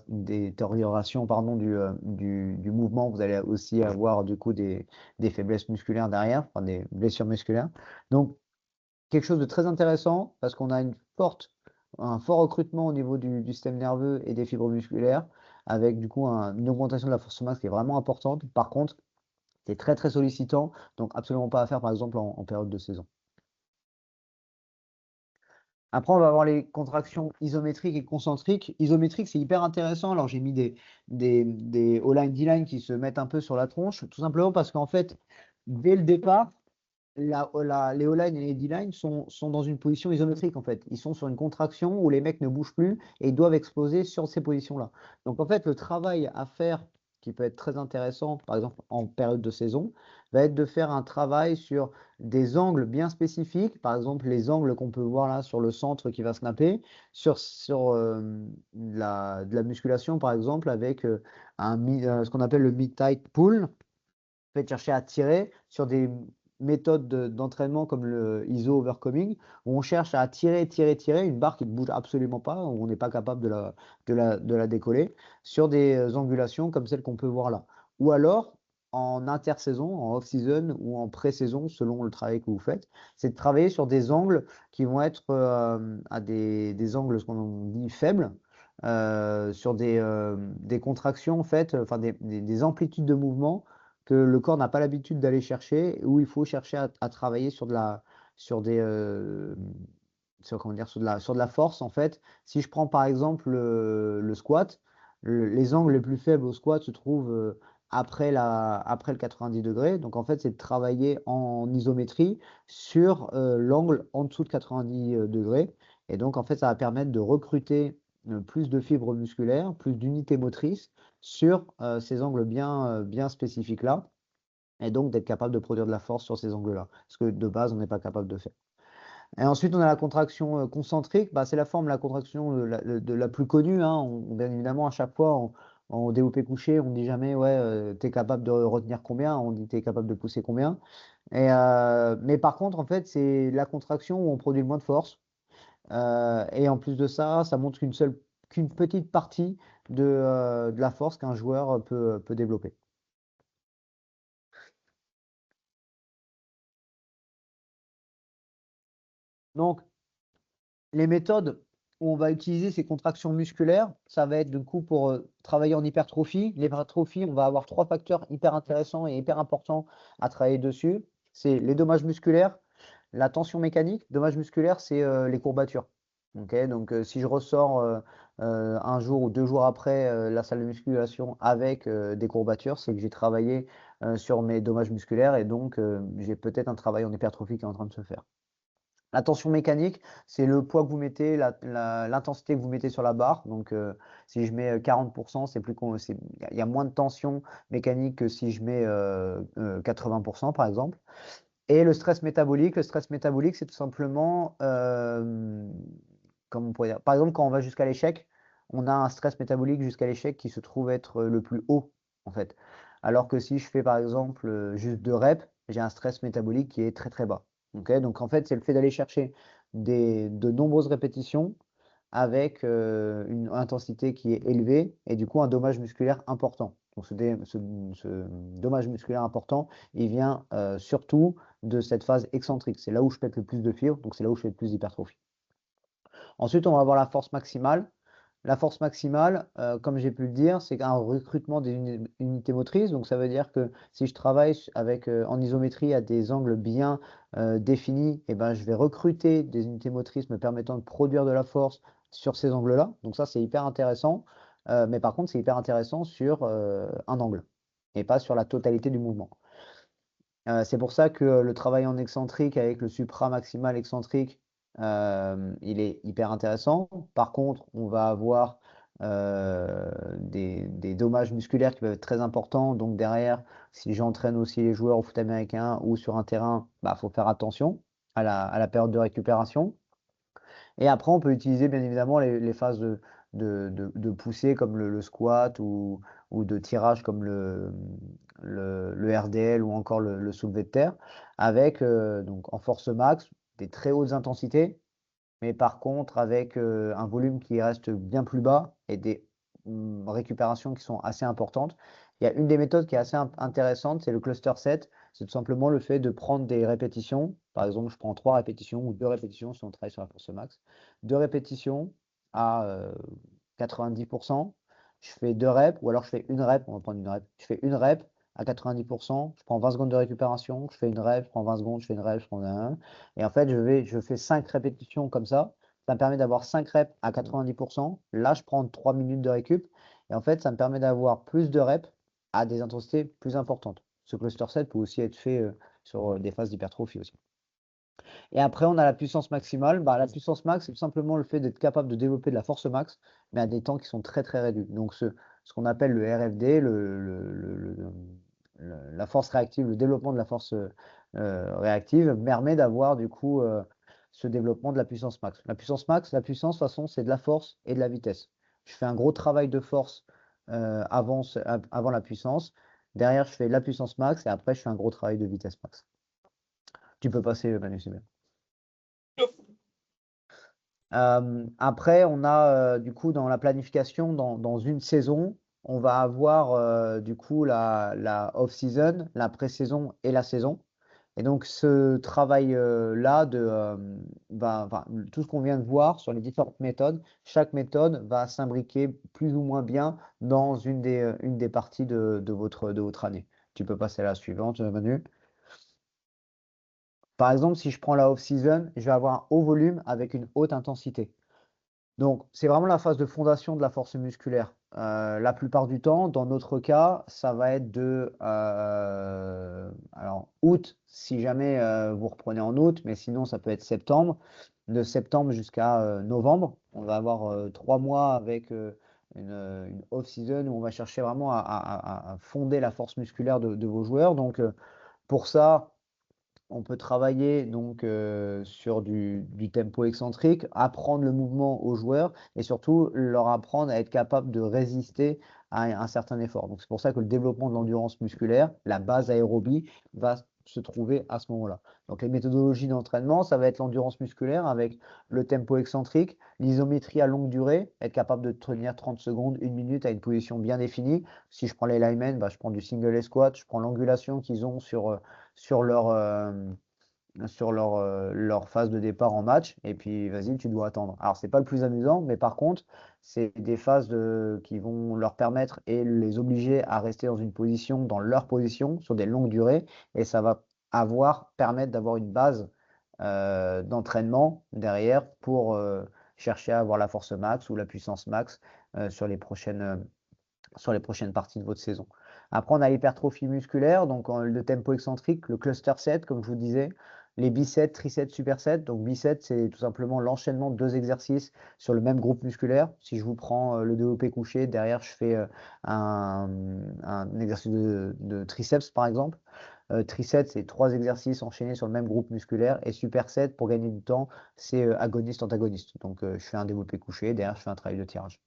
détérioration pardon, du mouvement. Vous allez aussi avoir du coup des faiblesses musculaires derrière, enfin des blessures musculaires. Donc, quelque chose de très intéressant parce qu'on a un fort recrutement au niveau du système nerveux et des fibres musculaires, avec du coup une augmentation de la force max qui est vraiment importante. Par contre, c'est très très sollicitant, donc absolument pas à faire par exemple en période de saison. Après, on va avoir les contractions isométriques et concentriques. Isométriques, c'est hyper intéressant. Alors, j'ai mis des O-line, D-line qui se mettent un peu sur la tronche, tout simplement parce qu'en fait, dès le départ, les O-line et les D-line sont dans une position isométrique en fait. Ils sont sur une contraction où les mecs ne bougent plus et ils doivent exploser sur ces positions-là. Donc en fait, le travail à faire, qui peut être très intéressant, par exemple en période de saison, va être de faire un travail sur des angles bien spécifiques, par exemple les angles qu'on peut voir là sur le centre qui va snapper, sur de la musculation par exemple avec ce qu'on appelle le mid-tight pull, fait chercher à tirer sur des méthodes d'entraînement comme le ISO overcoming, où on cherche à tirer, tirer, tirer une barre qui ne bouge absolument pas, où on n'est pas capable de la décoller, sur des angulations comme celles qu'on peut voir là. Ou alors, en intersaison, en off-season ou en pré-saison, selon le travail que vous faites, c'est de travailler sur des angles qui vont être à des angles, ce qu'on dit faibles, sur des contractions en fait, enfin des amplitudes de mouvement que le corps n'a pas l'habitude d'aller chercher, où il faut chercher à travailler sur des, comment dire, sur de la force, en fait. Si je prends par exemple le squat, les angles les plus faibles au squat se trouvent après le 90 degrés. Donc en fait, c'est de travailler en isométrie sur l'angle en dessous de 90 degrés. Et donc en fait, ça va permettre de recruter plus de fibres musculaires, plus d'unités motrices sur ces angles bien spécifiques-là, et donc d'être capable de produire de la force sur ces angles-là, ce que de base, on n'est pas capable de faire. Et ensuite, on a la contraction concentrique. Bah, c'est la forme, la contraction de la plus connue, hein. Bien évidemment, à chaque fois, en développé couché, on ne dit jamais, ouais, tu es capable de retenir combien, on dit tu es capable de pousser combien. Mais par contre, en fait, c'est la contraction où on produit le moins de force. Et en plus de ça, ça montre qu'une petite partie de la force qu'un joueur peut développer. Donc, les méthodes où on va utiliser ces contractions musculaires, ça va être du coup pour travailler en hypertrophie. L'hypertrophie, on va avoir 3 facteurs hyper intéressants et hyper importants à travailler dessus. C'est les dommages musculaires, la tension mécanique. Dommages musculaires, c'est les courbatures. Ok, donc si je ressors un jour ou 2 jours après la salle de musculation avec des courbatures, c'est que j'ai travaillé sur mes dommages musculaires et donc j'ai peut-être un travail en hypertrophie qui est en train de se faire. La tension mécanique, c'est le poids que vous mettez, l'intensité que vous mettez sur la barre. Donc, si je mets 40%, il y a moins de tension mécanique que si je mets 80%, par exemple. Et le stress métabolique, c'est tout simplement, comment on pourrait dire, par exemple, quand on va jusqu'à l'échec, on a un stress métabolique jusqu'à l'échec qui se trouve être le plus haut, en fait. Alors que si je fais, par exemple, juste 2 reps, j'ai un stress métabolique qui est très très bas. Ok, donc en fait, c'est le fait d'aller chercher de nombreuses répétitions avec une intensité qui est élevée et du coup un dommage musculaire important. Donc ce dommage musculaire important, il vient surtout de cette phase excentrique. C'est là où je pète le plus de fibres, donc c'est là où je fais le plus d'hypertrophie. Ensuite, on va avoir la force maximale. La force maximale, comme j'ai pu le dire, c'est un recrutement des unités motrices. Donc ça veut dire que si je travaille en isométrie à des angles bien définis, eh ben, je vais recruter des unités motrices me permettant de produire de la force sur ces angles-là. Donc ça, c'est hyper intéressant. Mais par contre, c'est hyper intéressant sur un angle et pas sur la totalité du mouvement. C'est pour ça que le travail en excentrique avec le supra-maximal excentrique, il est hyper intéressant. Par contre, on va avoir des dommages musculaires qui peuvent être très importants. Donc derrière, si j'entraîne aussi les joueurs au foot américain ou sur un terrain, bah, faut faire attention à la période de récupération. Et après, on peut utiliser bien évidemment les phases de poussée comme le squat ou de tirage comme le RDL ou encore le soulevé de terre avec donc en force max des très hautes intensités, mais par contre avec un volume qui reste bien plus bas et des récupérations qui sont assez importantes. Il y a une des méthodes qui est assez intéressante, c'est le cluster set. C'est tout simplement le fait de prendre des répétitions. Par exemple, je prends 3 répétitions ou 2 répétitions si on travaille sur la force max. 2 répétitions à 90%. Je fais 2 reps ou alors je fais une rep. On va prendre une rep. Je fais une rep à 90%. Je prends 20 secondes de récupération. Je fais une rep, je prends 20 secondes, je fais une rep, je prends un. Et en fait, je fais 5 répétitions comme ça. Ça me permet d'avoir 5 reps à 90%. Là, je prends 3 minutes de récup. Et en fait, ça me permet d'avoir plus de reps à des intensités plus importantes. Ce cluster set peut aussi être fait sur des phases d'hypertrophie aussi. Et après, on a la puissance maximale. Bah, la puissance max, c'est tout simplement le fait d'être capable de développer de la force max, mais à des temps qui sont très très réduits. Donc ce qu'on appelle le RFD, la force réactive, le développement de la force réactive, permet d'avoir du coup ce développement de la puissance max. La puissance max, la puissance, de toute façon, c'est de la force et de la vitesse. Je fais un gros travail de force avant la puissance. Derrière, je fais la puissance max et après, je fais un gros travail de vitesse max. Tu peux passer, Manu, c'est bien. Après, on a du coup dans la planification, dans une saison, on va avoir du coup la off-season, la pré-saison et la saison. Et donc ce travail-là enfin, tout ce qu'on vient de voir sur les différentes méthodes, chaque méthode va s'imbriquer plus ou moins bien dans une des parties de votre année. Tu peux passer à la suivante, Manu. Par exemple, si je prends la off-season, je vais avoir un haut volume avec une haute intensité. Donc, c'est vraiment la phase de fondation de la force musculaire. La plupart du temps, dans notre cas, ça va être alors août, si jamais vous reprenez en août, mais sinon ça peut être septembre, de septembre jusqu'à novembre. On va avoir 3 mois avec une off-season où on va chercher vraiment à fonder la force musculaire de vos joueurs. Donc, pour ça, on peut travailler donc sur du tempo excentrique, apprendre le mouvement aux joueurs et surtout leur apprendre à être capable de résister à un certain effort. Donc c'est pour ça que le développement de l'endurance musculaire, la base aérobie, va se trouver à ce moment-là. Donc les méthodologies d'entraînement, ça va être l'endurance musculaire avec le tempo excentrique, l'isométrie à longue durée, être capable de tenir 30 secondes, 1 minute à une position bien définie. Si je prends les linemen, bah, je prends du single squat, je prends l'angulation qu'ils ont sur leur phase de départ en match, et puis vas-y, tu dois attendre. Alors, c'est pas le plus amusant, mais par contre, c'est des phases qui vont leur permettre et les obliger à rester dans une position, dans leur position, sur des longues durées, et ça va permettre d'avoir une base d'entraînement derrière pour chercher à avoir la force max ou la puissance max sur les prochaines parties de votre saison. Après, on a l'hypertrophie musculaire, donc le tempo excentrique, le cluster set, comme je vous disais, les biceps, triceps, supersets. Donc biceps, c'est tout simplement l'enchaînement de 2 exercices sur le même groupe musculaire. Si je vous prends le développé couché, derrière, je fais un exercice de triceps, par exemple. Triceps, c'est 3 exercices enchaînés sur le même groupe musculaire. Et superset, pour gagner du temps, c'est agoniste-antagoniste. Donc, je fais un développé couché, derrière, je fais un travail de tirage.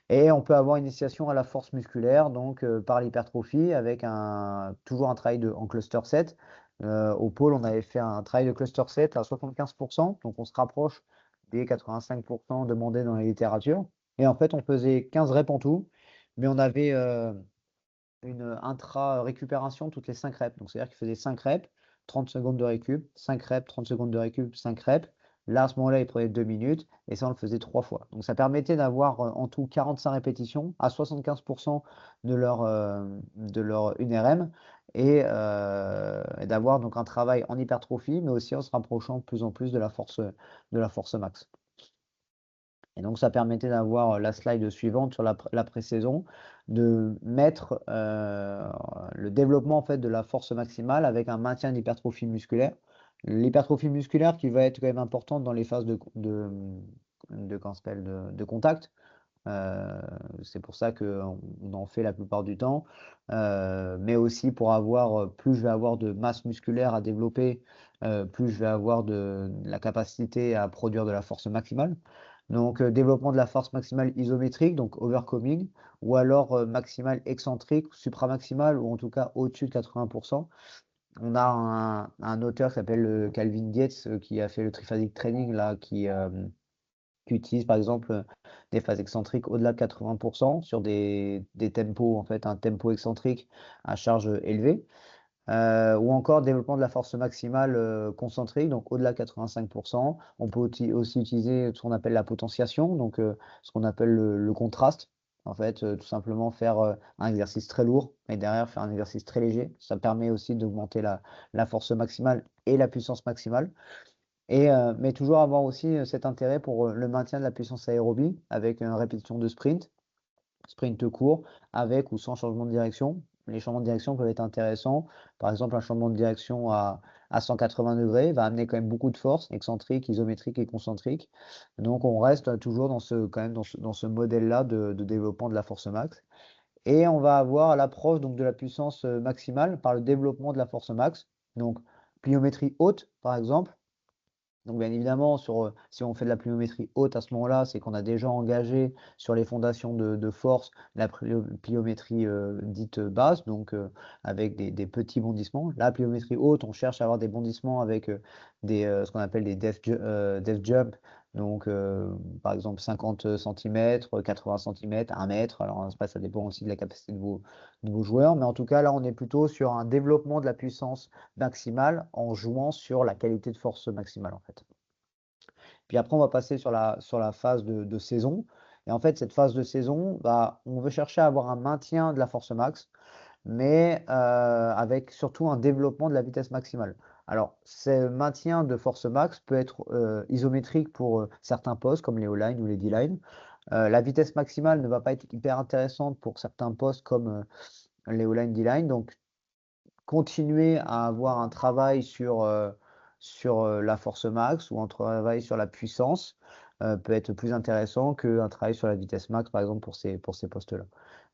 Et on peut avoir une initiation à la force musculaire, donc par l'hypertrophie, avec toujours un travail en cluster set. Au pôle, on avait fait un travail de cluster set à 75%, donc on se rapproche des 85% demandés dans la littérature. Et en fait, on faisait 15 reps en tout, mais on avait une intra-récupération toutes les 5 reps. Donc, c'est-à-dire qu'il faisait 5 reps, 30 secondes de récup, 5 reps, 30 secondes de récup, 5 reps. Là, à ce moment-là, il prenait 2 minutes et ça, on le faisait 3 fois. Donc, ça permettait d'avoir en tout 45 répétitions à 75% de leur 1RM et d'avoir donc un travail en hypertrophie, mais aussi en se rapprochant de plus en plus de la force max. Et donc, ça permettait d'avoir la slide suivante sur la pré-saison, de mettre le développement en fait, de la force maximale avec un maintien d'hypertrophie musculaire. L'hypertrophie musculaire qui va être quand même importante dans les phases de contact. C'est pour ça qu'on en fait la plupart du temps. Mais aussi pour plus je vais avoir de masse musculaire à développer, plus je vais avoir de la capacité à produire de la force maximale. Donc, développement de la force maximale isométrique, donc overcoming, ou alors maximale excentrique, supramaximale, ou en tout cas au-dessus de 80%. On a un auteur qui s'appelle Calvin Dietz qui a fait le triphasic training là, qui utilise par exemple des phases excentriques au-delà de 80% sur des tempos, en fait, un tempo excentrique à charge élevée. Ou encore développement de la force maximale concentrique, donc au-delà de 85%. On peut aussi utiliser ce qu'on appelle la potentiation, donc ce qu'on appelle le contraste. En fait, tout simplement faire un exercice très lourd et derrière faire un exercice très léger. Ça permet aussi d'augmenter la force maximale et la puissance maximale. Mais toujours avoir aussi cet intérêt pour le maintien de la puissance aérobie avec une répétition de sprint court, avec ou sans changement de direction. Les changements de direction peuvent être intéressants. Par exemple, un changement de direction à 180 degrés va amener quand même beaucoup de force, excentrique, isométrique et concentrique. Donc, on reste toujours quand même dans ce modèle-là de développement de la force max. Et on va avoir l'approche donc de la puissance maximale par le développement de la force max. Donc, pliométrie haute, par exemple. Donc bien évidemment, si on fait de la pliométrie haute à ce moment-là, c'est qu'on a déjà engagé sur les fondations de force la pliométrie dite basse, donc avec des petits bondissements. La pliométrie haute, on cherche à avoir des bondissements avec ce qu'on appelle des depth jump, donc par exemple 50 cm, 80 cm, 1 mètre. Alors ça dépend aussi de la capacité de vos joueurs, mais en tout cas là, on est plutôt sur un développement de la puissance maximale en jouant sur la qualité de force maximale en fait. Puis après, on va passer sur la phase de saison. Et en fait, cette phase de saison, bah, on veut chercher à avoir un maintien de la force max, mais avec surtout un développement de la vitesse maximale. Alors, ce maintien de force max peut être isométrique pour certains postes comme les O-line ou les D-line. La vitesse maximale ne va pas être hyper intéressante pour certains postes comme les O-line, D-line. Donc, continuer à avoir un travail sur la force max ou un travail sur la puissance peut être plus intéressant qu'un travail sur la vitesse max, par exemple, pour ces postes-là.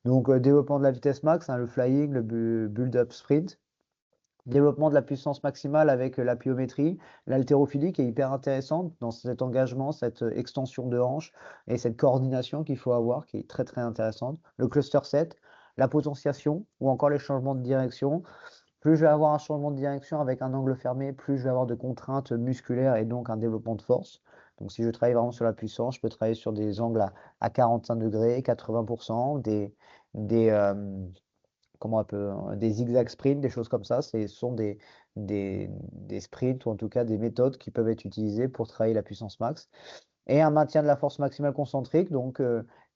Donc, développement de la vitesse max, hein, le flying, le build-up sprint. Développement de la puissance maximale avec la pliométrie, l'haltérophilie qui est hyper intéressante dans cet engagement, cette extension de hanche et cette coordination qu'il faut avoir qui est très très intéressante. Le cluster set, la potentiation ou encore les changements de direction. Plus je vais avoir un changement de direction avec un angle fermé, plus je vais avoir de contraintes musculaires et donc un développement de force. Donc si je travaille vraiment sur la puissance, je peux travailler sur des angles à 45 degrés, 80%, des, comment on peut, des zigzag sprints, des choses comme ça. Ce sont des sprints ou en tout cas des méthodes qui peuvent être utilisées pour travailler la puissance max. Et un maintien de la force maximale concentrique, donc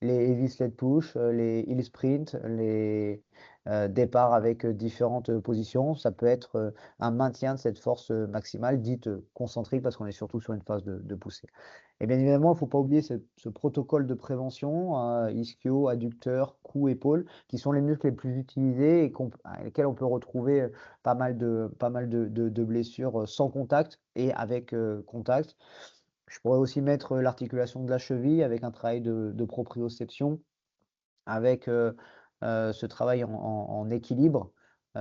les heavy sled push, les hill sprint, les départs avec différentes positions. Ça peut être un maintien de cette force maximale dite concentrique parce qu'on est surtout sur une phase de poussée. Et bien évidemment, il ne faut pas oublier ce protocole de prévention, ischio, adducteur, cou, épaule, qui sont les muscles les plus utilisés et à lesquels on peut retrouver pas mal de blessures sans contact et avec contact. Je pourrais aussi mettre l'articulation de la cheville avec un travail de proprioception, avec ce travail en équilibre, ou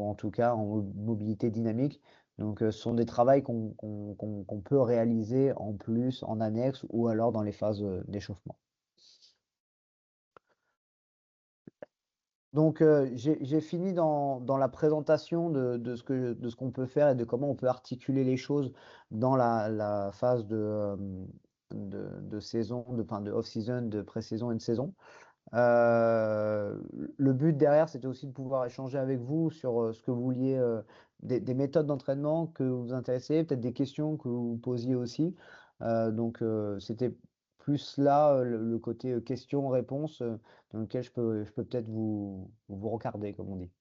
en tout cas en mobilité dynamique. Donc, ce sont des travails qu'on peut réaliser en plus, en annexe ou alors dans les phases d'échauffement. Donc, j'ai fini dans la présentation de ce qu'on peut faire et de comment on peut articuler les choses dans la phase de saison, enfin, de off-season, de pré-saison et de saison. Le but derrière, c'était aussi de pouvoir échanger avec vous sur ce que vous vouliez, des méthodes d'entraînement que vous intéressez, peut-être des questions que vous posiez aussi. Donc, c'était plus là le côté questions-réponses dans lequel je peux peut-être vous recarder, comme on dit.